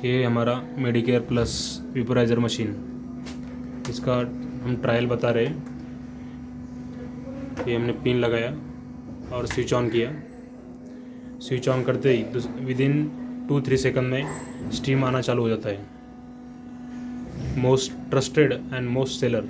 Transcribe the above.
ये हमारा Medicare plus vaporiser machine, इसका हम ट्रायल बता रहे हैं। ये हमने पिन लगाया और स्विच ऑन किया। स्विच ऑन करते ही विदिन 2-3 सेकंड में स्टीम आना चालू हो जाता है। Most trusted and most seller